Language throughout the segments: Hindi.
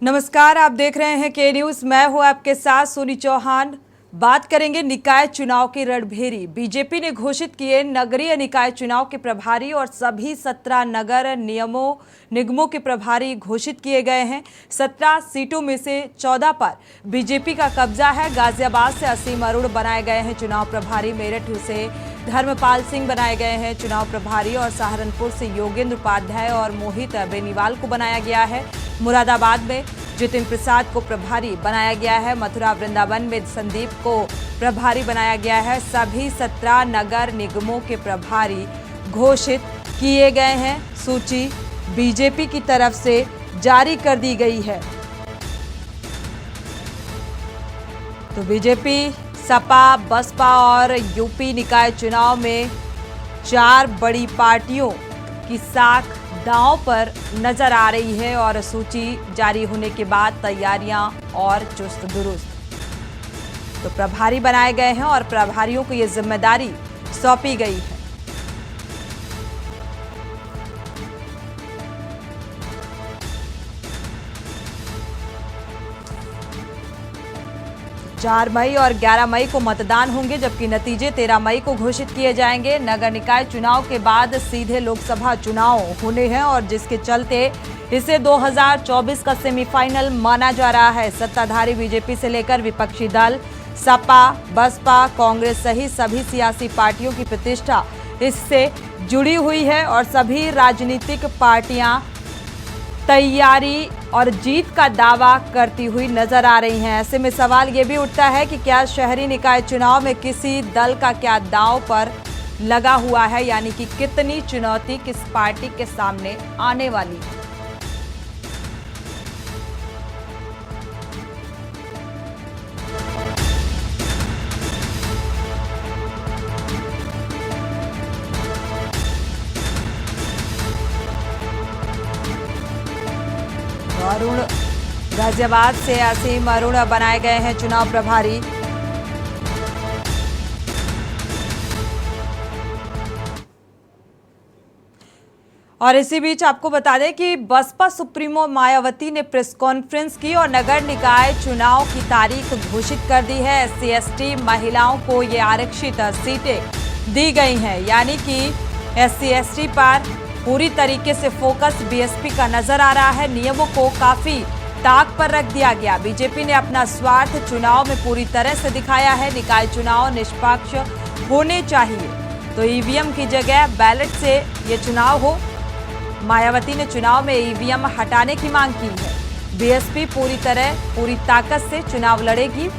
नमस्कार, आप देख रहे हैं के न्यूज। मैं हूं आपके साथ सोनी चौहान। बात करेंगे निकाय चुनाव की रणभेरी। बीजेपी ने घोषित किए नगरीय निकाय चुनाव के प्रभारी और सभी 17 नगर निगमों के प्रभारी घोषित किए गए हैं। 17 सीटों में से 14 पर बीजेपी का कब्जा है। गाजियाबाद से असीम अरुण बनाए गए हैं चुनाव प्रभारी, मेरठ से धर्मपाल सिंह बनाए गए हैं चुनाव प्रभारी और सहारनपुर से योगेंद्र उपाध्याय और मोहित बेनीवाल को बनाया गया है। मुरादाबाद में जितिन प्रसाद को प्रभारी बनाया गया है। मथुरा वृंदावन में संदीप को प्रभारी बनाया गया है। सभी 17 नगर निगमों के प्रभारी घोषित किए गए हैं। सूची बीजेपी की तरफ से जारी कर दी गई है। तो बीजेपी, सपा, बसपा और यूपी निकाय चुनाव में 4 बड़ी पार्टियों की साख दांव पर नजर आ रही है और सूची जारी होने के बाद तैयारियां और चुस्त दुरुस्त। तो प्रभारी बनाए गए हैं और प्रभारियों को यह जिम्मेदारी सौंपी गई है। 4 मई और 11 मई को मतदान होंगे, जबकि नतीजे 13 मई को घोषित किए जाएंगे। नगर निकाय चुनाव के बाद सीधे लोकसभा चुनाव होने हैं और जिसके चलते इसे 2024 का सेमीफाइनल माना जा रहा है। सत्ताधारी बीजेपी से लेकर विपक्षी दल, सपा, बसपा, कांग्रेस सहित सभी सियासी पार्टियों की प्रतिष्ठा इससे जुड़ी हुई है और सभी राजनीतिक पार्टियां तैयारी और जीत का दावा करती हुई नजर आ रही हैं। ऐसे में सवाल ये भी उठता है कि क्या शहरी निकाय चुनाव में किसी दल का क्या दांव पर लगा हुआ है, यानी कि कितनी चुनौती किस पार्टी के सामने आने वाली है। अरुण, गाजियाबाद से असीम अरुण बनाए गए हैं चुनाव प्रभारी। और इसी बीच आपको बता दें कि बसपा सुप्रीमो मायावती ने प्रेस कॉन्फ्रेंस की और नगर निकाय चुनाव की तारीख घोषित कर दी है। SC/ST महिलाओं को ये आरक्षित सीटें दी गई हैं, यानी कि SC/ST पर पूरी तरीके से फोकस BSP का नजर आ रहा है। नियमों को काफी ताक पर रख दिया गया। बीजेपी ने अपना स्वार्थ चुनाव में पूरी तरह से दिखाया है। निकाय चुनाव निष्पक्ष होने चाहिए, तो EVM की जगह बैलेट से ये चुनाव हो। मायावती ने चुनाव में EVM हटाने की मांग की है। BSP पूरी ताकत से चुनाव लड़ेगी,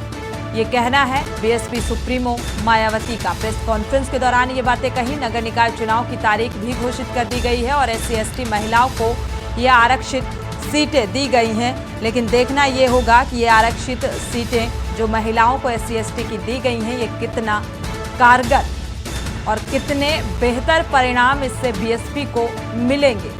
ये कहना है BSP सुप्रीमो मायावती का। प्रेस कॉन्फ्रेंस के दौरान ये बातें कही। नगर निकाय चुनाव की तारीख भी घोषित कर दी गई है और SC/ST महिलाओं को ये आरक्षित सीटें दी गई हैं, लेकिन देखना ये होगा कि ये आरक्षित सीटें जो महिलाओं को SC/ST की दी गई हैं, ये कितना कारगर और कितने बेहतर परिणाम इससे BSP को मिलेंगे।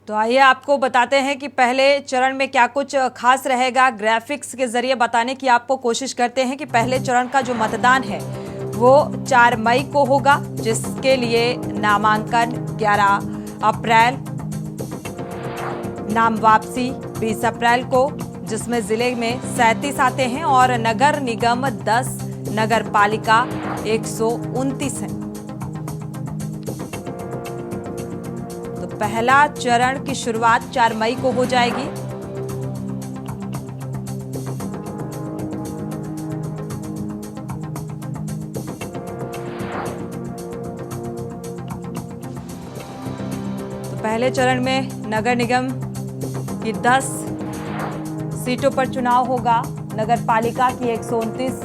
तो आइए आपको बताते हैं कि पहले चरण में क्या कुछ खास रहेगा। ग्राफिक्स के जरिए बताने की आपको कोशिश करते हैं कि पहले चरण का जो मतदान है वो 4 मई को होगा, जिसके लिए नामांकन 11 अप्रैल, नाम वापसी 20 अप्रैल को, जिसमें जिले में 37 आते हैं और नगर निगम 10, नगर पालिका 129 है। पहला चरण की शुरुआत 4 मई को हो जाएगी। तो पहले चरण में नगर निगम की 10 सीटों पर चुनाव होगा, नगर पालिका की 129,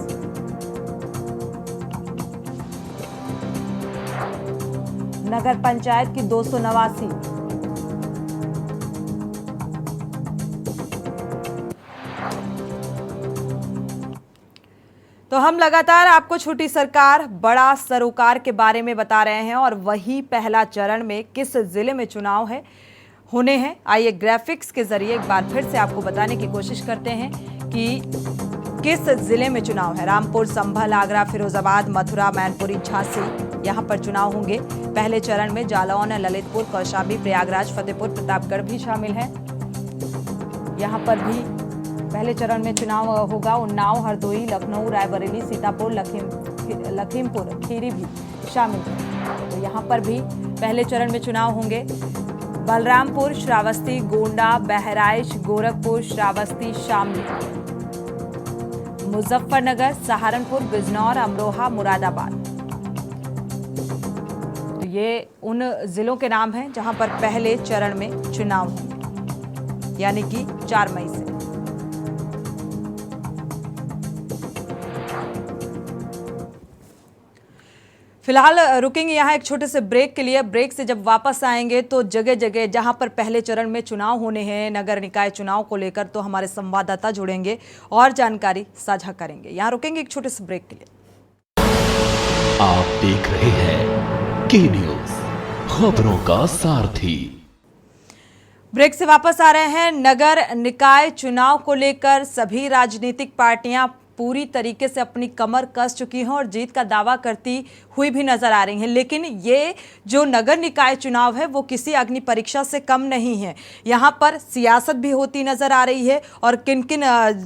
नगर पंचायत की 289, तो हम लगातार आपको छोटी सरकार बड़ा सरोकार के बारे में बता रहे हैं और वही पहला चरण में किस जिले में चुनाव होने हैं। आइए ग्राफिक्स के जरिए एक बार फिर से आपको बताने की कोशिश करते हैं कि किस जिले में चुनाव है। रामपुर, संभल, आगरा, फिरोजाबाद, मथुरा, मैनपुरी, झांसी, यहाँ पर चुनाव होंगे। पहले चरण में जालौन, ललितपुर, कौशाम्बी, प्रयागराज, फतेहपुर, प्रतापगढ़ भी शामिल है। यहाँ पर भी पहले चरण में चुनाव होगा। उन्नाव, हरदोई, लखनऊ, रायबरेली, सीतापुर, लखीमपुर खीरी भी शामिल है। तो यहाँ पर भी पहले चरण में चुनाव होंगे। बलरामपुर, श्रावस्ती, गोंडा, बहराइच, गोरखपुर, श्रावस्ती, शामली, मुजफ्फरनगर, सहारनपुर, बिजनौर, अमरोहा, मुरादाबाद। तो ये उन जिलों के नाम हैं जहां पर पहले चरण में चुनाव होंगे, यानी कि 4 मई से। फिलहाल रुकेंगे यहाँ एक छोटे से ब्रेक के लिए। ब्रेक से जब वापस आएंगे तो जगह जगह जहां पर पहले चरण में चुनाव होने हैं, नगर निकाय चुनाव को लेकर, तो हमारे संवाददाता जुड़ेंगे और जानकारी साझा करेंगे। यहाँ रुकेंगे एक छोटे से ब्रेक के लिए। आप देख रहे हैं के न्यूज़, खबरों का सारथी। ब्रेक से वापस आ रहे हैं। नगर निकाय चुनाव को लेकर सभी राजनीतिक पार्टियां पूरी तरीके से अपनी कमर कस चुकी हैं और जीत का दावा करती हुई भी नजर आ रही हैं। लेकिन ये जो नगर निकाय चुनाव है वो किसी अग्नि परीक्षा से कम नहीं है। यहाँ पर सियासत भी होती नजर आ रही है और जिन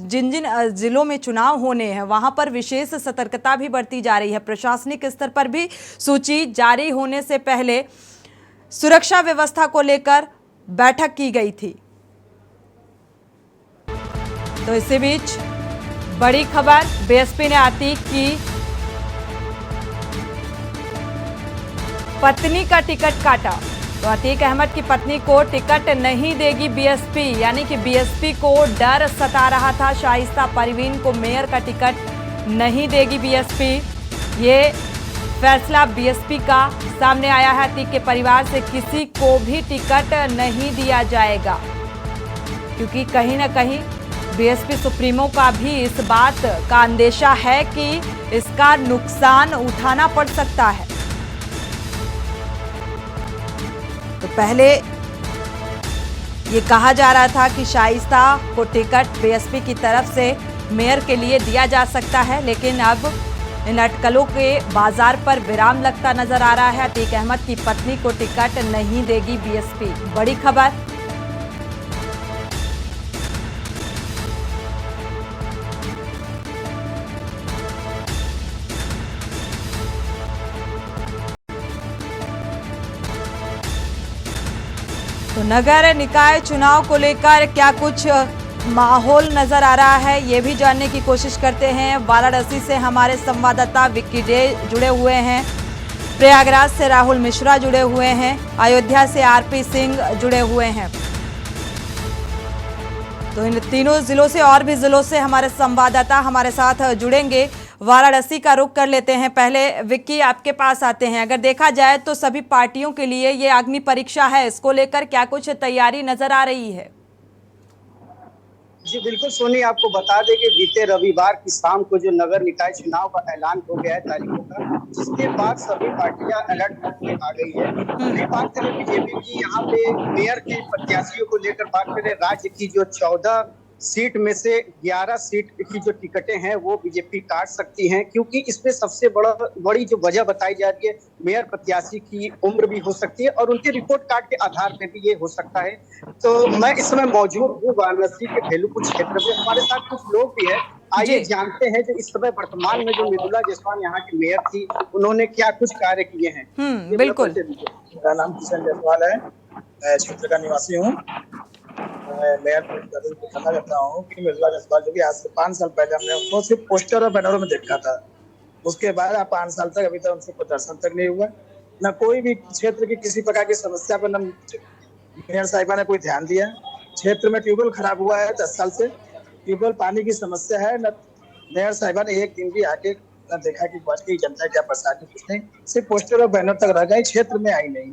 जिन जिलों में चुनाव होने हैं वहाँ पर विशेष सतर्कता भी बरती जा रही है। प्रशासनिक स्तर पर भी सूची जारी होने से पहले सुरक्षा व्यवस्था को लेकर बैठक की गई थी। तो इसी बीच बड़ी खबर, बीएसपी ने अतीक की पत्नी का टिकट काटा। तो अतीक अहमद की पत्नी को टिकट नहीं देगी बीएसपी, यानी कि बीएसपी को डर सता रहा था। शाइस्ता परवीन को मेयर का टिकट नहीं देगी बीएसपी। ये फैसला बीएसपी का सामने आया है। अतीक के परिवार से किसी को भी टिकट नहीं दिया जाएगा, क्योंकि कहीं ना कहीं बीएसपी सुप्रीमो का भी इस बात का अंदेशा है कि इसका नुकसान उठाना पड़ सकता है। तो पहले ये कहा जा रहा था कि शाइस्ता को टिकट बीएसपी की तरफ से मेयर के लिए दिया जा सकता है, लेकिन अब इन अटकलों के बाजार पर विराम लगता नजर आ रहा है। अतीक अहमद की पत्नी को टिकट नहीं देगी बीएसपी, बड़ी खबर। तो नगर निकाय चुनाव को लेकर क्या कुछ माहौल नजर आ रहा है, ये भी जानने की कोशिश करते हैं। वाराणसी से हमारे संवाददाता विक्की डे जुड़े हुए हैं, प्रयागराज से राहुल मिश्रा जुड़े हुए हैं, अयोध्या से आरपी सिंह जुड़े हुए हैं। तो इन तीनों जिलों से और भी जिलों से हमारे संवाददाता हमारे साथ जुड़ेंगे। वाराणसी का रुख कर लेते हैं। पहले विक्की, आपके पास आते हैं। अगर देखा जाए तो सभी पार्टियों के लिए ये अग्नि परीक्षा है, इसको लेकर क्या कुछ तैयारी नजर आ रही है? जी बिल्कुल सोनी, आपको बता दें कि बीते रविवार की शाम को जो नगर निकाय चुनाव का ऐलान हो गया है तारीखों का, जिसके बाद सभी पार्टियां अलर्ट मोड में आ गई है। अभी बात करें बीजेपी की, यहाँ पे मेयर के प्रत्याशियों को लेकर बात करें, राज्य की जो 14 सीट में से 11 सीट की जो टिकटें हैं वो बीजेपी काट सकती हैं, क्योंकि इसमें सबसे बड़ी जो वजह बताई जा रही है, मेयर प्रत्याशी की उम्र भी हो सकती है और उनके रिपोर्ट कार्ड के आधार पर भी ये हो सकता है। तो मैं इस समय मौजूद हूँ वाराणसी के भेलुपुर क्षेत्र में, हमारे साथ कुछ लोग भी हैं। आइए जानते हैं जो इस समय वर्तमान में जो मृदुला जायसवाल यहाँ की मेयर थी, उन्होंने क्या कुछ कार्य किए हैं। बिल्कुल। मेरा नाम किशन जायसवाल है, मैं क्षेत्र का निवासी हूँ। मैं मेयर को कहना चाहता हूँ कि मृदुला जायसवाल जो कि आज से 5 साल पहले हमने उनको सिर्फ पोस्टर और बैनरों में देखा था, उसके बाद 5 साल तक अभी तक उनसे कोई दर्शन तक नहीं हुआ, न कोई भी क्षेत्र की किसी प्रकार की समस्या पर न मेयर साहिबा ने कोई ध्यान दिया। क्षेत्र में ट्यूबवेल खराब हुआ है, 10 साल से ट्यूबवेल पानी की समस्या है, न मेयर साहिबा ने एक दिन भी आके न देखा कि वाकई जनता क्या परेशानी, कुछ नहीं, सिर्फ पोस्टर और बैनर तक रह गए, क्षेत्र में आई नहीं।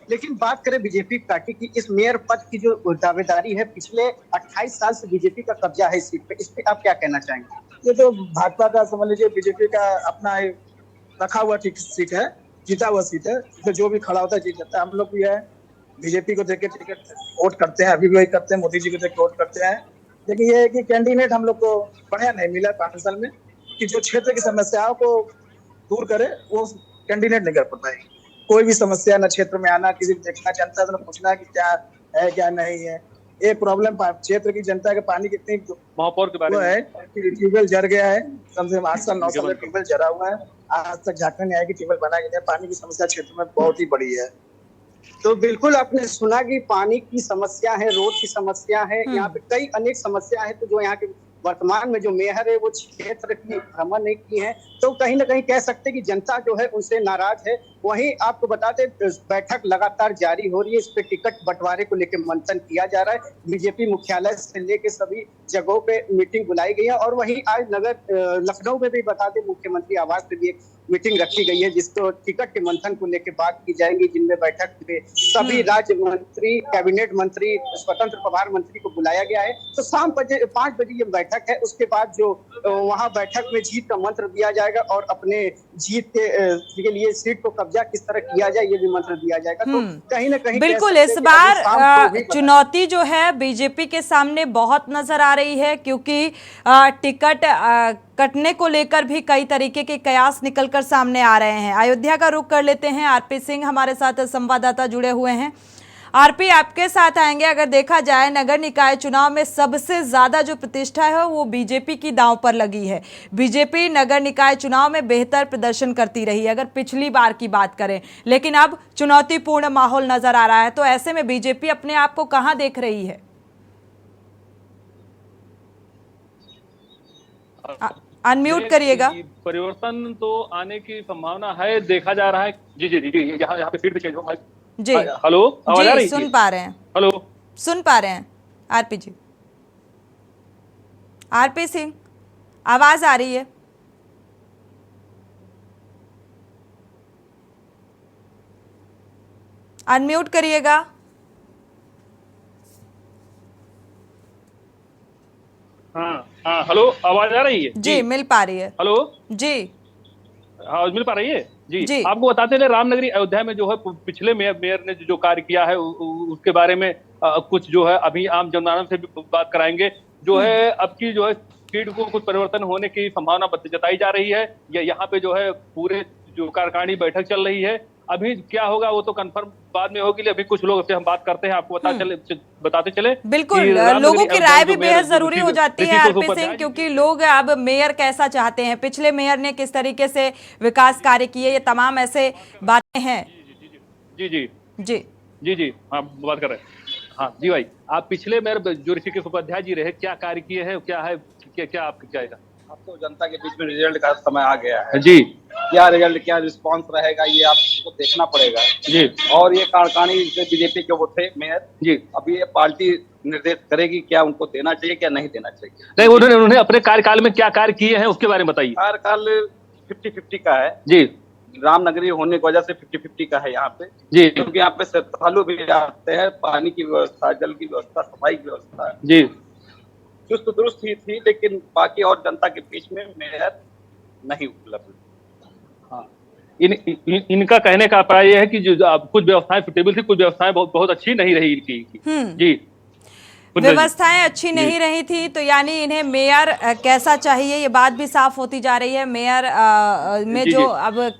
लेकिन बात करें बीजेपी पार्टी की, इस मेयर पद की जो दावेदारी है, पिछले 28 साल से बीजेपी का कब्जा है इस सीट पे, इस पे आप क्या कहना चाहेंगे? ये तो भाजपा का समझ लीजिए, बीजेपी का अपना एक रखा हुआ सीट है, जीता हुआ सीट है, तो जो भी खड़ा होता है जीत जाता है। हम लोग भी है बीजेपी को देख के टिकट वोट करते हैं, अभी भी वही करते हैं, मोदी जी को देख के वोट करते हैं। लेकिन ये है कि कैंडिडेट हम लोग को बढ़िया नहीं मिला 5 साल में, कि जो क्षेत्र की समस्याओं को दूर करे वो कैंडिडेट नहीं कर पाता है। कोई भी समस्या न क्षेत्र में आना, किसी को देखना, जनता से पूछना कि क्या है क्या नहीं है। एक प्रॉब्लम क्षेत्र की जनता के पानी कितनी महापौर के बारे में है कि ट्यूबवेल जर गया है, कम से कम 8 साल 9 साल ट्यूबवेल जरा हुआ है, आज तक झारखंड में आया कि ट्यूबवेल बना गया। पानी की समस्या क्षेत्र में बहुत ही बड़ी है। तो बिल्कुल आपने सुना कि पानी की समस्या है, रोड की समस्या है, यहाँ पे कई अनेक समस्या है। तो जो यहाँ के वर्तमान में जो मेयर है वो क्षेत्र की भ्रमण नहीं की है, तो कहीं ना कहीं कह सकते कि जनता जो है उनसे नाराज है। वहीं आपको बताते बैठक लगातार जारी हो रही है, इस पे टिकट बंटवारे को लेकर मंथन किया जा रहा है। बीजेपी मुख्यालय से लेकर सभी जगहों पे मीटिंग बुलाई गई है। और वहीं आज लखनऊ में भी बताते मुख्यमंत्री आवास पे भी एक मीटिंग रखी गई है, जिसको टिकट के मंथन को लेकर बात की जाएगी, जिनमें बैठक में सभी राज्य मंत्री, कैबिनेट मंत्री, स्वतंत्र प्रभार मंत्री को बुलाया गया है। तो शाम 5 बजे ये बैठक है। उसके बाद जो वहां बैठक में जीत का मंत्र दिया जाएगा और अपने जीत के लिए सीट को कब्जा किस तरह किया जाए ये भी मंत्र दिया जाएगा। तो कहीं ना कहीं बिल्कुल इस बार चुनौती जो है बीजेपी के सामने बहुत नजर आ रही है, क्योंकि टिकट कटने को लेकर भी कई तरीके के कयास निकलकर सामने आ रहे हैं। अयोध्या का रुख कर लेते हैं, आरपी सिंह हमारे साथ संवाददाता जुड़े हुए हैं। आरपी, आपके साथ आएंगे। अगर देखा जाए नगर निकाय चुनाव में सबसे ज्यादा जो प्रतिष्ठा है वो बीजेपी की दांव पर लगी है। बीजेपी नगर निकाय चुनाव में बेहतर प्रदर्शन करती रही है अगर पिछली बार की बात करें, लेकिन अब चुनौतीपूर्ण माहौल नजर आ रहा है। तो ऐसे में बीजेपी अपने आप को कहां देख रही है? अनम्यूट करिएगा। परिवर्तन तो आने की संभावना है, देखा जा रहा है। जी जी जी जी, यहाँ पे सीट चेंज हो जी। हेलो, आवाज आ रही है? सुन पा रहे हैं। हेलो, सुन पा रहे हैं आरपी जी। आरपी सिंह, आवाज आ रही है? अनम्यूट करिएगा। हाँ हाँ, हेलो, आवाज आ रही है? जी, मिल पा रही है। हेलो जी हाँ, मिल पा रही है जी। जी। आपको बताते हैं रामनगरी अयोध्या में जो है पिछले मेयर ने जो कार्य किया है उसके बारे में कुछ जो है अभी आम जनमानस से भी बात कराएंगे। जो है अब की जो है सीट को कुछ परिवर्तन होने की संभावना जताई जा रही है। यहाँ पे जो है पूरे जो कार्यकारिणी बैठक चल रही है। अभी क्या होगा वो तो कंफर्म बाद में होगी। अभी कुछ लोग से हम बात करते हैं, आपको बताते चले। बिल्कुल, लोगों की राय भी बेहद जरूरी हो जाती है आरपी सिंह, क्योंकि लोग अब मेयर कैसा चाहते हैं, पिछले मेयर ने किस तरीके से विकास कार्य किए, ये तमाम ऐसे बातें हैं। जी जी जी जी जी, हाँ बात कर रहे हैं। हाँ जी भाई, आप पिछले मेयर जो ऋषिकेश उपाध्याय जी रहे, क्या कार्य किए हैं, क्या है, क्या आपकी क्या है? अब तो जनता के बीच में रिजल्ट का समय आ गया है जी। क्या रिजल्ट, क्या रिस्पांस रहेगा ये आपको देखना पड़ेगा जी। और ये कार्यकारिणी से बीजेपी के वो थे मेयर जी, अभी ये पार्टी निर्देश करेगी क्या उनको देना चाहिए क्या नहीं देना चाहिए। नहीं, उन्होंने अपने कार्यकाल में क्या कार्य किए हैं उसके बारे में बताइए। कार्यकाल 50-50 का है जी। रामनगरी होने की वजह से 50-50 का है यहाँ पे जी, क्योंकि यहाँ पे श्रद्धालु भी आते हैं, पानी की व्यवस्था, जल की व्यवस्था, सफाई की व्यवस्था जी, चुस्त दुरुस्त ही थी, लेकिन बाकी और जनता के बीच में मेयर नहीं उपलब्ध। हाँ, इनका कहने का अभिप्राय है कि जो कुछ व्यवस्थाएं सुटेबल थी, कुछ व्यवस्थाएं बहुत अच्छी नहीं रही इनकी। जी, व्यवस्थाएं अच्छी नहीं रही थी, तो यानी इन्हें मेयर कैसा चाहिए ये बात भी साफ होती जा रही है। मेयर में जो अब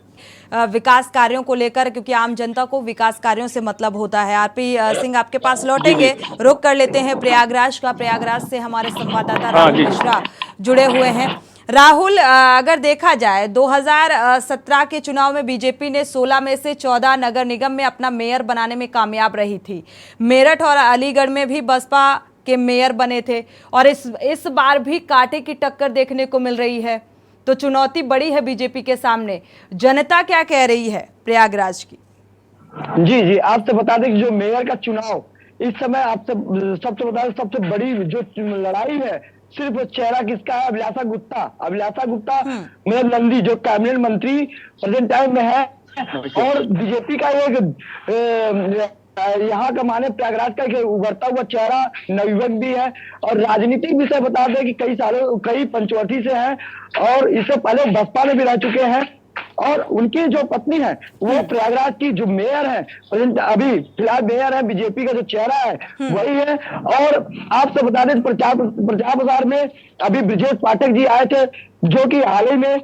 विकास कार्यों को लेकर, क्योंकि आम जनता को विकास कार्यों से मतलब होता है। आरपी सिंह, आपके पास लौटेंगे, रुक कर लेते हैं प्रयागराज का। प्रयागराज से हमारे संवाददाता राहुल मिश्रा जुड़े हुए हैं। राहुल, अगर देखा जाए 2017 के चुनाव में बीजेपी ने 16 में से 14 नगर निगम में अपना मेयर बनाने में कामयाब रही थी। मेरठ और अलीगढ़ में भी बसपा के मेयर बने थे और इस बार भी कांटे की टक्कर देखने को मिल रही है। तो चुनौती बड़ी है बीजेपी के सामने। जनता क्या कह रही है प्रयागराज की? जी जी, आपसे बता दें कि जो मेयर का चुनाव इस समय आपसे सबसे बता दें, सबसे बड़ी जो लड़ाई है सिर्फ चेहरा किसका है? अभिलाषा गुप्ता मतलब नंदी, जो कैबिनेट मंत्री प्रेजेंट टाइम में है, और बीजेपी का एक यहाँ का माने प्रयागराज का एक उभरता हुआ चेहरा नवयुवक भी है और राजनीतिक विषय बता दें कि कई पंचवटी से हैं और इससे पहले बसपा में भी रह चुके हैं और उनकी जो पत्नी है वो प्रयागराज की जो मेयर है, अभी फिलहाल मेयर है, बीजेपी का जो चेहरा है वही है। और आपसे बता दें प्रचार प्रसार में अभी ब्रजेश पाठक जी आए थे जो कि हाल ही में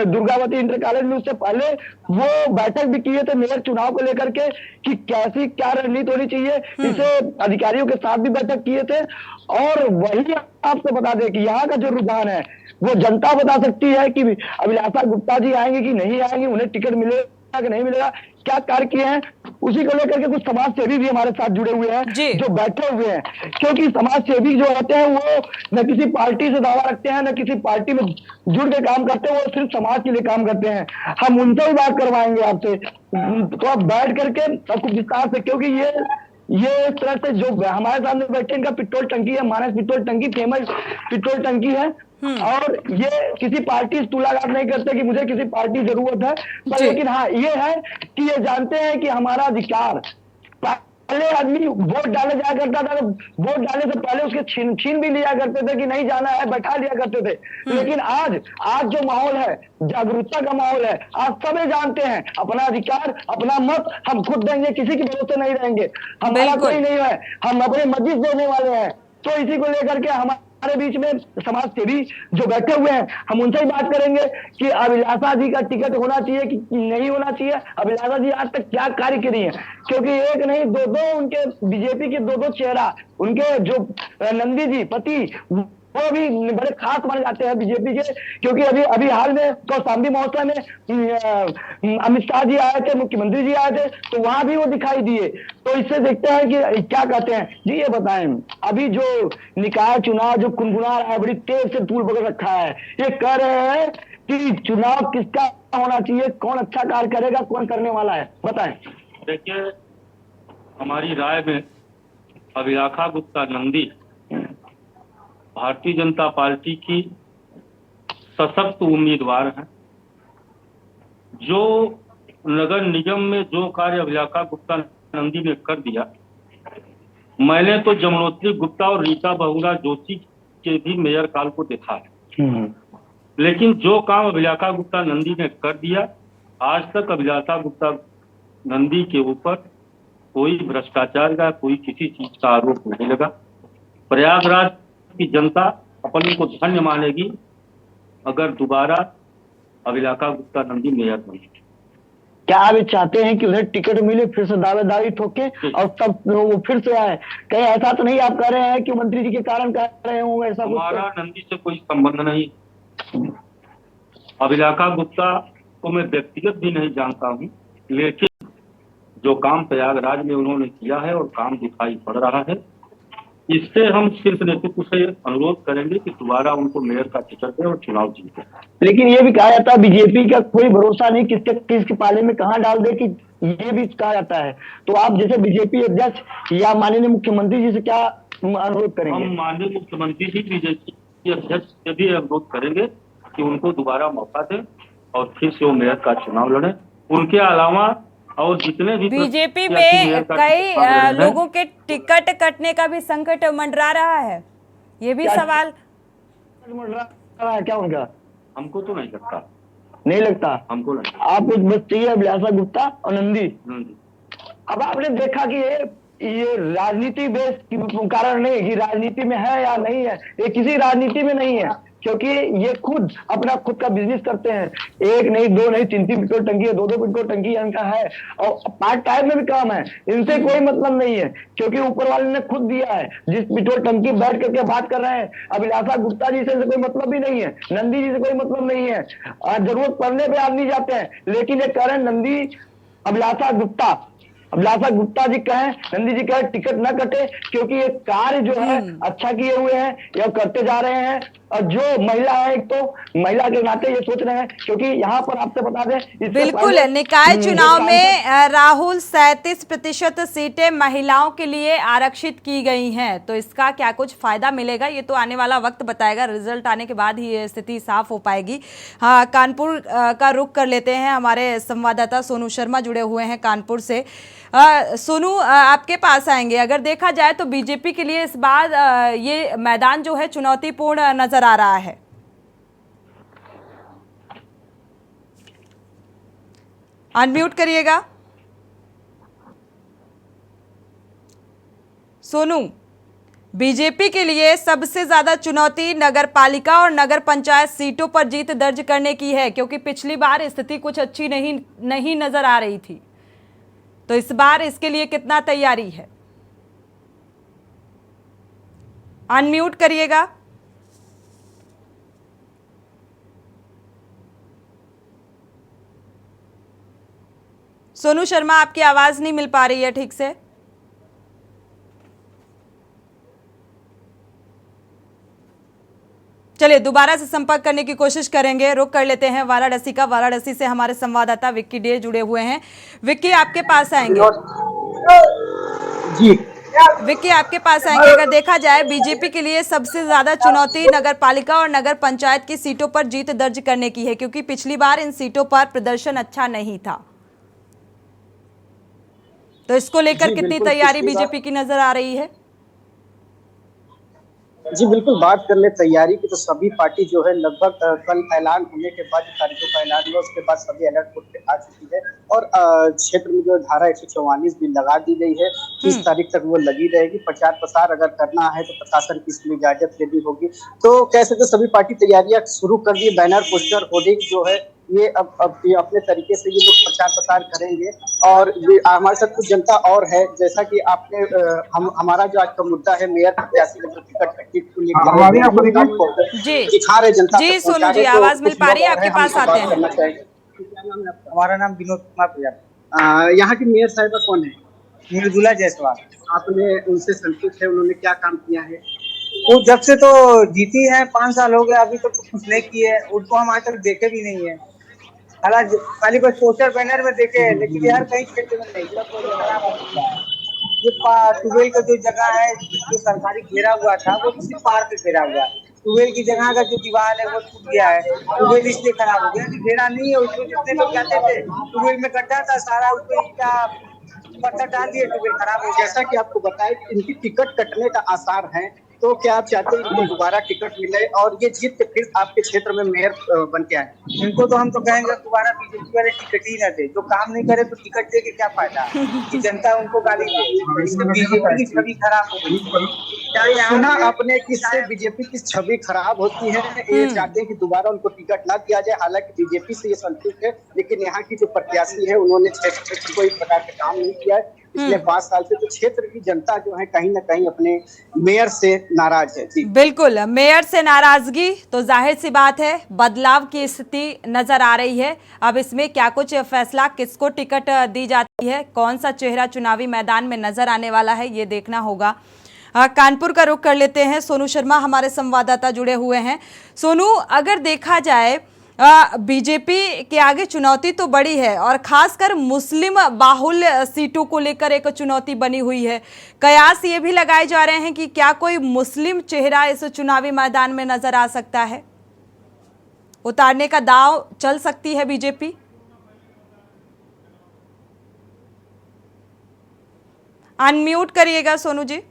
दुर्गावती इंटर कॉलेज में, उससे पहले वो बैठक भी किए थे मेयर चुनाव को लेकर के कि कैसी क्या रणनीति होनी चाहिए, इसे अधिकारियों के साथ भी बैठक किए थे। और वही आपसे बता दें कि यहाँ का जो रुझान है वो जनता बता सकती है कि अभिलाषा गुप्ता जी आएंगे कि नहीं आएंगे, उन्हें टिकट मिलेगा कि नहीं मिलेगा, क्या कार्य किए हैं, उसी को लेकर के कुछ समाज सेवी भी हमारे साथ जुड़े हुए हैं जो बैठे हुए हैं। क्योंकि समाज सेवी जो होते हैं वो न किसी पार्टी से दावा रखते हैं, न किसी पार्टी में जुड़ के काम करते हैं, वो सिर्फ समाज के लिए काम करते हैं। हम उनसे भी बात करवाएंगे आपसे, तो आप बैठ करके सबको विस्तार से, क्योंकि ये इस तरह से जो हमारे सामने बैठे इनका पेट्रोल टंकी है, मानस पेट्रोल टंकी फेमस पेट्रोल टंकी है और ये किसी पार्टी से तुलना नहीं करते कि मुझे किसी पार्टी की जरूरत है, पर लेकिन हाँ ये है कि ये जानते हैं कि हमारा अधिकार, पहले आदमी वोट डाले जाया करता था तो वोट डालने से पहले उसके छीन भी लिया करते थे कि नहीं जाना है, बैठा लिया करते थे। लेकिन आज जो माहौल है, जागरूकता का माहौल है, आज सभी जानते हैं अपना अधिकार, अपना मत हम खुद देंगे, किसी के भरोसे नहीं रहेंगे, हमारा कोई नहीं है, हम अपने मस्जिद देने वाले हैं। तो इसी को लेकर के हमारे बीच में समाज सेवी जो बैठे हुए हैं, हम उनसे ही बात करेंगे कि अभिलाषा जी का टिकट होना चाहिए कि नहीं होना चाहिए। अभिलाषा जी आज तक क्या कार्य करी है, क्योंकि एक नहीं दो उनके बीजेपी के दो चेहरा, उनके जो नंदी जी पति वो भी बड़े खास माने जाते हैं बीजेपी के, क्योंकि अभी हाल में कौशाम्बी महोत्सव में अमित शाह जी आए थे, मुख्यमंत्री जी आए थे, तो वहां भी वो दिखाई दिए। तो इससे देखते हैं कि क्या कहते हैं जी। ये बताएं, अभी जो निकाय चुनाव जो गुनगुना रहा है, बड़ी तेज से तूल पकड़ रखा है, ये कह रहे हैं कि चुनाव किसका होना चाहिए, कौन अच्छा कार्य करेगा, कौन करने वाला है, बताएं। देखिए, हमारी राय में अभिलाषा गुप्ता नंदी भारतीय जनता पार्टी की सशक्त उम्मीदवार हैं। जो नगर निगम में जो कार्य अभिलाषा गुप्ता नंदी ने कर दिया, मैंने तो जमुनोत्री गुप्ता और रीता बहुगुणा जोशी के भी मेयर काल को देखा है, लेकिन जो काम अभिलाषा गुप्ता नंदी ने कर दिया, आज तक अभिलाषा गुप्ता नंदी के ऊपर कोई भ्रष्टाचार का कोई किसी चीज का आरोप नहीं लगा। प्रयागराज की जनता अपन को धन्य मानेगी अगर दोबारा अभिलाषा गुप्ता नंदी मेयर बने। क्या आप चाहते हैं कि उन्हें टिकट मिले, फिर से दावेदारी ठोके और तब वो फिर से आए? कहीं ऐसा तो नहीं आप कह रहे हैं कि मंत्री जी के कारण कह रहे होंगे ऐसा? हमारा नंदी से कोई संबंध नहीं। अभिलाषा गुप्ता को मैं व्यक्तिगत भी नहीं जानता हूँ, लेकिन जो काम प्रयागराज में उन्होंने किया है और काम दिखाई पड़ रहा है, इससे हम शीर्ष नेतृत्व से अनुरोध करेंगे कि दोबारा उनको मेयर का टिकट दें और चुनाव जीते। लेकिन ये भी कहा जाता है बीजेपी का कोई भरोसा नहीं, किसके पाले में कहां डाल दे, कि ये भी कहा जाता है। तो आप जैसे बीजेपी अध्यक्ष या माननीय मुख्यमंत्री जी से क्या अनुरोध करेंगे? हम माननीय मुख्यमंत्री जी बीजेपी अध्यक्ष से भी अनुरोध करेंगे कि उनको दोबारा मौका दें और फिर से वो मेयर का चुनाव लड़े। उनके अलावा और जितने भी बीजेपी में कई लोगों के टिकट कटने का भी संकट मंडरा रहा है, ये भी सवाल मंडरा रहा है क्या उनका? हमको तो नहीं लगता। नहीं लगता हमको नहीं। आपको बस चाहिए अभिलाषा गुप्ता और नंदी। अब आपने देखा कि ये राजनीति बेस कारण नहीं कि राजनीति में है या नहीं है, ये किसी राजनीति में नहीं है, क्योंकि ये खुद का बिजनेस करते हैं। एक नहीं, दो नहीं, तीन पेट्रोल टंकी है, दो पेट्रोल टंकी इनका है और पार्ट टाइम में भी काम है। इनसे कोई मतलब नहीं है, क्योंकि ऊपर वाले ने खुद दिया है। जिस पेट्रोल टंकी बैठ करके बात कर रहे हैं, अभिलाषा गुप्ता जी से कोई मतलब भी नहीं है, नंदी जी से कोई मतलब नहीं है। जरूरत पड़ने पे आदमी जाते हैं, लेकिन ये कह रहे हैं नंदी अभिलाषा गुप्ता जी कहें, नंदी जी कहें टिकट न कटे, क्योंकि ये कार्य जो है अच्छा किए हुए हैं या करते जा रहे हैं। और जो महिला है, एक तो महिला के नाते ये सोच रहे हैं, क्योंकि यहाँ पर आपसे बता दें इससे बिल्कुल, पहले निकाय जो चुनाव में सांसद- राहुल 37% सीटें महिलाओं के लिए आरक्षित की गई हैं, तो इसका क्या कुछ फायदा मिलेगा ये तो आने वाला वक्त बताएगा। रिजल्ट आने के बाद ही ये स्थिति साफ हो पाएगी। हाँ, कानपुर का रुख कर लेते हैं, हमारे संवाददाता सोनू शर्मा जुड़े हुए हैं कानपुर से। सोनू, आपके पास आएंगे। अगर देखा जाए तो बीजेपी के लिए इस बार ये मैदान जो है चुनौतीपूर्ण नजर आ रहा है। अनम्यूट करिएगा सोनू। बीजेपी के लिए सबसे ज्यादा चुनौती नगर पालिका और नगर पंचायत सीटों पर जीत दर्ज करने की है, क्योंकि पिछली बार स्थिति कुछ अच्छी नहीं नजर आ रही थी। तो इस बार इसके लिए कितना तैयारी है? अनम्यूट करिएगा। सोनू शर्मा, आपकी आवाज नहीं मिल पा रही है ठीक से। चलिए दोबारा से संपर्क करने की कोशिश करेंगे। रुक कर लेते हैं वाराणसी का। वाराणसी से हमारे संवाददाता विक्की डे जुड़े हुए हैं। विक्की, आपके पास आएंगे। जी विक्की, आपके पास आएंगे। अगर देखा जाए बीजेपी के लिए सबसे ज्यादा चुनौती नगर पालिका और नगर पंचायत की सीटों पर जीत दर्ज करने की है, क्योंकि पिछली बार इन सीटों पर प्रदर्शन अच्छा नहीं था। तो इसको लेकर कितनी तैयारी बीजेपी की नजर आ रही है? जी बिल्कुल, बात कर ले तैयारी की तो सभी पार्टी जो है लगभग कल ऐलान होने के बाद, तारीखों का ऐलान हुआ उसके बाद सभी अलर्ट मोड पे आ चुकी है। और क्षेत्र में जो धारा 144 भी लगा दी गई है, 30 तारीख तक वो लगी रहेगी। प्रचार प्रसार अगर करना है तो प्रशासन की इसमें इजाजत लेनी होगी। तो कह सकते सभी पार्टी तैयारियां शुरू कर दी। बैनर, पोस्टर, होर्डिंग जो है ये अब ये अपने तरीके से ये लोग प्रचार प्रसार करेंगे। और हमारे साथ कुछ जनता और है, जैसा कि आपने हमारा जो आज का मुद्दा है मेयर प्रत्याशी का जो टिकट को लेकर जी दिखा रहे जनता। जी सोनू जी, आवाज मिल पा रही है, आपके पास आते हैं। हमारा नाम विनोद कुमार प्रजापति। यहाँ की मेयर साहिबा कौन है? मृदुला जायसवाल। आपने उनसे संतुष्ट है? उन्होंने क्या काम किया है? वो जब से तो जीती है 5 साल हो गए, अभी तक तो कुछ नहीं की है। उनको हम आज तक देखे भी नहीं है। हालांकि खाली बस पोस्टर बैनर में देखे हैं, लेकिन यार कहीं क्षेत्र में नहीं। जो ट्यूबवेल का जो जगह है, जो सरकारी घेरा हुआ था, वो किसी पार्क से घेरा हुआ है। ट्यूबवेल की जगह का जो दीवार है वो टूट गया है। ट्यूबवेल इसलिए खराब हो गया कि घेरा नहीं है। उसमें जितने लोग जाते थे, ट्यूबवेल में गड्ढा था, सारा उसमें ईटा पत्थर डाल दिए, ट्यूबवेल खराब हो गया। जैसा कि आपको बताया इनकी टिकट कटने का आसार है, तो क्या आप चाहते हैं इनको दोबारा टिकट मिले और ये जीत के फिर आपके क्षेत्र में मेयर बन के आए? इनको तो हम तो कहेंगे दोबारा बीजेपी वाले टिकट ही न दे। जो काम नहीं करे तो टिकट दे के क्या फायदा कि जनता उनको गाली दे। इससे बीजेपी की छवि खराब हो गई। सुना आपने कि इससे बीजेपी की छवि खराब होती है। ये चाहते हैं कि दोबारा उनको टिकट ना दिया जाए। हालांकि बीजेपी से ये संतुष्ट है, लेकिन यहाँ की जो प्रत्याशी है उन्होंने क्षेत्र में कोई प्रकार का काम नहीं किया है पिछले 5 साल से। तो क्षेत्र की जनता जो है कहीं ना कहीं अपने मेयर से नाराज है। जी बिल्कुल, मेयर से नाराजगी तो जाहिर सी बात है, बदलाव की स्थिति नजर आ रही है। अब इसमें क्या कुछ फैसला, किसको टिकट दी जाती है, कौन सा चेहरा चुनावी मैदान में नजर आने वाला है, ये देखना होगा। कानपुर का रुख कर लेते हैं। सोनू शर्मा हमारे संवाददाता जुड़े हुए हैं। सोनू, अगर देखा जाए बीजेपी के आगे चुनौती तो बड़ी है, और खासकर मुस्लिम बाहुल्य सीटों को लेकर एक चुनौती बनी हुई है। कयास ये भी लगाए जा रहे हैं कि क्या कोई मुस्लिम चेहरा इस चुनावी मैदान में नजर आ सकता है, उतारने का दांव चल सकती है बीजेपी। अनम्यूट करिएगा सोनू जी।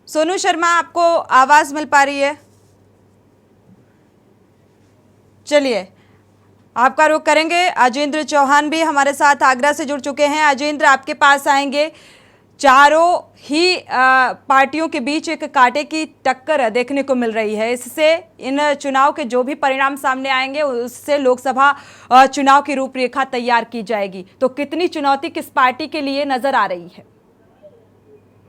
सोनू शर्मा, आपको आवाज मिल पा रही है? चलिए आपका रुख करेंगे। अजेंद्र चौहान भी हमारे साथ आगरा से जुड़ चुके हैं। अजेंद्र, आपके पास आएंगे। चारों ही पार्टियों के बीच एक कांटे की टक्कर देखने को मिल रही है। इससे इन चुनाव के जो भी परिणाम सामने आएंगे उससे लोकसभा चुनाव की रूपरेखा तैयार की जाएगी। तो कितनी चुनौती किस पार्टी के लिए नजर आ रही है?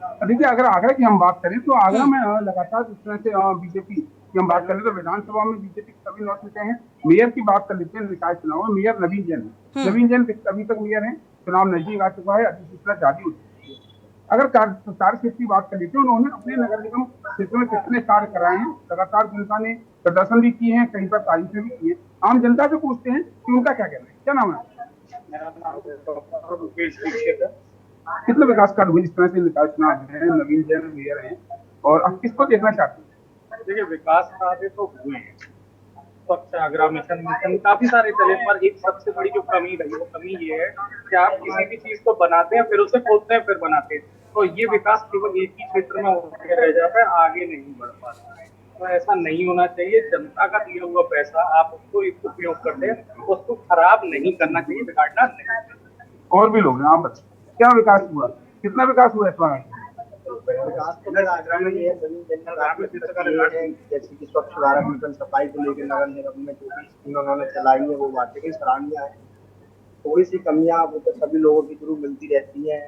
देखिए, अगर आगरा की हम बात करें तो आगरा में लगातार जिस तरह से बीजेपी कि हम बात करें तो विधानसभा में बीजेपी के सभी 9 सीटें हैं। मेयर की बात कर लेते हैं निकाय चुनाव में। मेयर नवीन जैन है। नवीन जैन अभी तक मेयर है, चुनाव नजदीक आ चुका है, अधिसूचना जारी हो चुकी है। अगर कार्य क्षेत्र की बात कर लेते हैं, उन्होंने अपने नगर निगम क्षेत्र में कितने कार्य कराए हैं, लगातार जनता ने प्रदर्शन भी किए हैं, कहीं पर तारीफें भी की हैं। आम जनता से पूछते हैं कि उनका क्या कहना है। क्या नाम है? कितने विकास कार्य हुए जिस तरह से निकाय चुनाव है, नवीन जैन मेयर हैं, और आप किसको देखना चाहते हैं? देखिए, विकास कार्य तो हुए हैं, स्वच्छ आगरा मिशन काफी सारे चले, पर एक सबसे बड़ी जो कमी रही वो कमी ये है कि आप किसी भी चीज को बनाते हैं फिर उसे खोदते हैं फिर बनाते हैं, तो ये विकास केवल एक ही क्षेत्र में होकर रह जाता है, आगे नहीं बढ़ पाता है। तो ऐसा नहीं होना चाहिए। जनता का दिया हुआ पैसा आप उसको उपयोग करते हैं, उसको खराब नहीं करना चाहिए, बिगाड़ना नहीं। और भी लोग हैं, आप बताइए क्या विकास हुआ, कितना विकास हुआ इस बार? विकास तो आगरा में ये जैसे कि स्वच्छ भारत मिशन, सफाई को लेकर नगर निगम में जो भी स्कीम उन्होंने चलाई है वो वाकई सराहनीय है। थोड़ी सी कमियां वो तो सभी लोगों के थ्रू मिलती रहती हैं।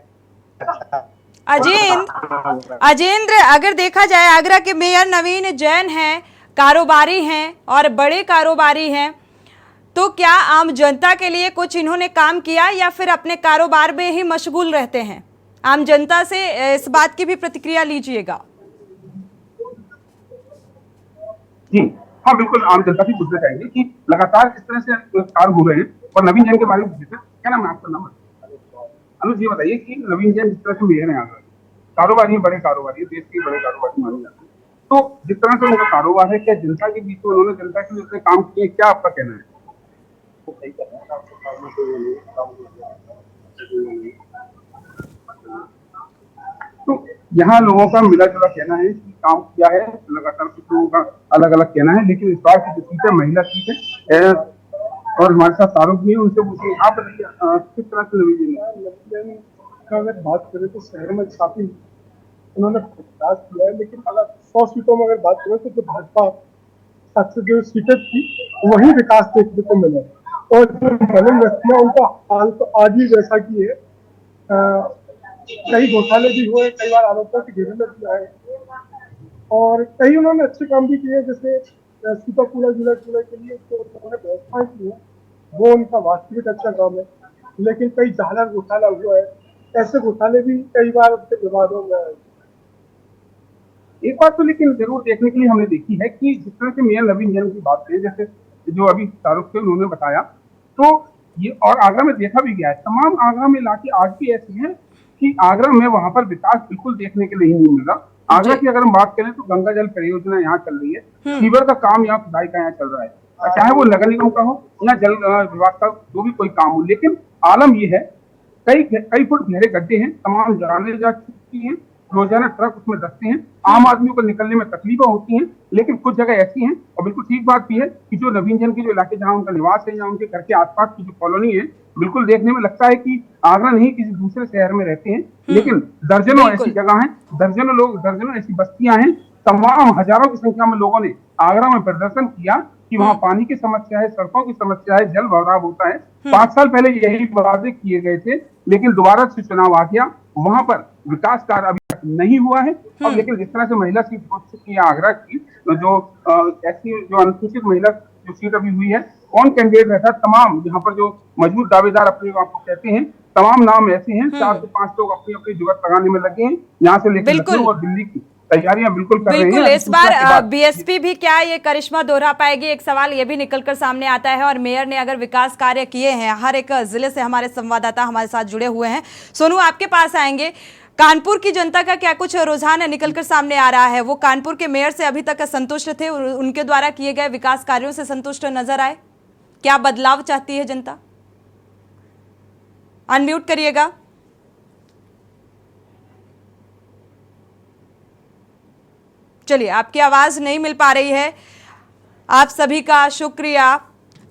अजेंद्र, अगर देखा जाए आगरा के मेयर नवीन जैन हैं, कारोबारी हैं और बड़े कारोबारी हैं, तो क्या आम जनता के लिए कुछ इन्होंने काम किया या फिर अपने कारोबार में ही मशगूल रहते हैं? आम जनता से इस बात की भी प्रतिक्रिया लीजिएगा। जी हाँ, बिल्कुल आम जनता से पूछना चाहेंगे कि लगातार इस तरह से कार्य हो रहे हैं। और नवीन जैन के बारे में पूछते हैं। क्या नाम है आपका? नाम अनुज जी, बताइए कि नवीन जैन जिस तरह से मेयर है, आगरा कारोबारी है, बड़े कारोबारी है, देश के बड़े कारोबारी माने जाते हैं, तो जिस तरह से उनका कारोबार है, क्या जनता के बीच में उन्होंने जनता के लिए उतने काम किए? क्या आपका कहना है? तो यहाँ लोगों का मिला जुला कहना है कि काम किया है, लगातार कुछ लोगों का अलग अलग कहना है, लेकिन इस बार की जो सीट है महिला सीट है और हमारे साथ शाहरुख भी है, उनसे पूछिए आप बताइए किस तरह से नवीन का अगर बात करें तो शहर में काफी उन्होंने विकास किया है, लेकिन अगर 100 सीटों में अगर बात करें तो जो भाजपा सबसे जो सीटें थी वही विकास देखने को मिला, और जो नवीन व्यक्ति उनका हाल तो आज ही जैसा कि है। कई घोटाले भी हुए, कई बार आरोपों के घेरे में भी आए, और कई उन्होंने अच्छे काम भी किए, जैसे सीतापुरा जिला के लिए तो उन्होंने व्यवस्थाएं की है, वो उनका वास्तविक अच्छा काम है। लेकिन कई जाला घोटाला हुआ है, ऐसे घोटाले भी कई बार विवादों में आए। एक बात तो लेकिन जरूर देखने के लिए हमने देखी है कि जिस तरह से मेयर नवीन जैन की बात करें, जैसे जो अभी शाहरुख से उन्होंने बताया, तो ये और आगरा में देखा भी गया है, तमाम आगरा में इलाके आज भी ऐसे हैं कि आगरा में वहां पर विकास बिल्कुल देखने के लिए नहीं मिल रहा। आगरा की अगर हम बात करें तो गंगा जल परियोजना यहाँ चल रही है, सीवर का काम यहाँ खुदाई का यहाँ चल रहा है, चाहे वो नगर निगम का हो या जल विभाग का जो भी कोई काम हो, लेकिन आलम ये है कई फुट गहरे गड्ढे हैं, तमाम जाने जा चुकी हैं, रोजाना ट्रक उसमें दसते हैं, आम आदमी को निकलने में तकलीफें होती हैं। लेकिन कुछ जगह ऐसी हैं, और बिल्कुल ठीक बात भी है कि जो नवीन जैन के जो इलाके जहाँ उनका निवास है या उनके घर के आसपास की जो कॉलोनी है, बिल्कुल देखने में लगता है कि आगरा नहीं किसी दूसरे शहर में रहते हैं। लेकिन दर्जनों ऐसी जगह हैं, दर्जनों ऐसी बस्तियां हैं, तमाम हजारों की संख्या में लोगों ने आगरा में प्रदर्शन किया कि वहाँ पानी की समस्या है, सड़कों की समस्या है, जल भराव होता है। 5 साल पहले यही वादे किए गए थे, लेकिन दोबारा से चुनाव आ गया, वहां पर विकास कार्य अभी तक नहीं हुआ है। और लेकिन जिस तरह से महिला सीट हो चुकी है आगरा की, जो ऐसी जो अनुसूचित महिला जो सीट अभी हुई है, कौन कैंडिडेट रहता है, तमाम यहाँ पर जो मजबूत दावेदार अपने आप को कहते हैं, तमाम नाम ऐसे हैं, 4 से 5 लोग अपनी अपनी जुगत लगाने में लगे हैं, यहाँ से लेकर लखनऊ और दिल्ली की तैयारियां बिल्कुल कर रहे हैं। इस बार बीएसपी भी क्या ये करिश्मा दोहरा पाएगी, एक सवाल ये भी निकलकर सामने आता है। और मेयर ने अगर विकास कार्य किए हैं, हर एक जिले से हमारे संवाददाता हमारे साथ जुड़े हुए हैं, सोनू आपके पास आएंगे, कानपुर की जनता का क्या कुछ रुझान निकलकर सामने आ रहा है? वो कानपुर के मेयर से अभी तक संतुष्ट थे, उनके द्वारा किए गए विकास कार्यों से संतुष्ट नजर आए? क्या बदलाव चाहती है जनता? अनम्यूट करिएगा। चलिए, आपकी आवाज नहीं मिल पा रही है। आप सभी का शुक्रिया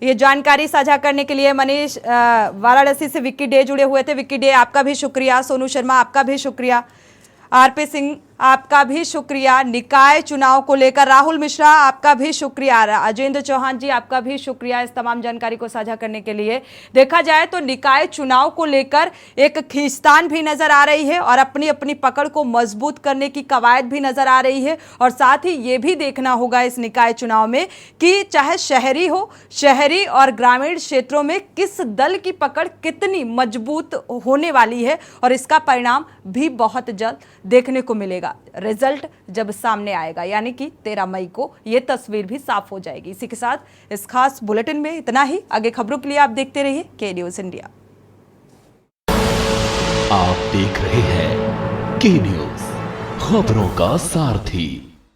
ये जानकारी साझा करने के लिए। मनीष वाराणसी से विक्की डे जुड़े हुए थे, विक्की डे आपका भी शुक्रिया। सोनू शर्मा आपका भी शुक्रिया। आरपी सिंह आपका भी शुक्रिया। निकाय चुनाव को लेकर राहुल मिश्रा, आपका भी शुक्रिया। अजेंद्र चौहान जी, आपका भी शुक्रिया इस तमाम जानकारी को साझा करने के लिए। देखा जाए तो निकाय चुनाव को लेकर एक खींचतान भी नजर आ रही है और अपनी अपनी पकड़ को मजबूत करने की कवायद भी नजर आ रही है। और साथ ही ये भी देखना होगा इस निकाय चुनाव में कि चाहे शहरी हो, शहरी और ग्रामीण क्षेत्रों में किस दल की पकड़ कितनी मजबूत होने वाली है और इसका परिणाम भी बहुत जल्द देखने को मिलेगा। रिजल्ट जब सामने आएगा, यानी कि 13 मई को यह तस्वीर भी साफ हो जाएगी। इसी के साथ इस खास बुलेटिन में इतना ही। आगे खबरों के लिए आप देखते रहिए के न्यूज इंडिया। आप देख रहे हैं के न्यूज, खबरों का सारथी।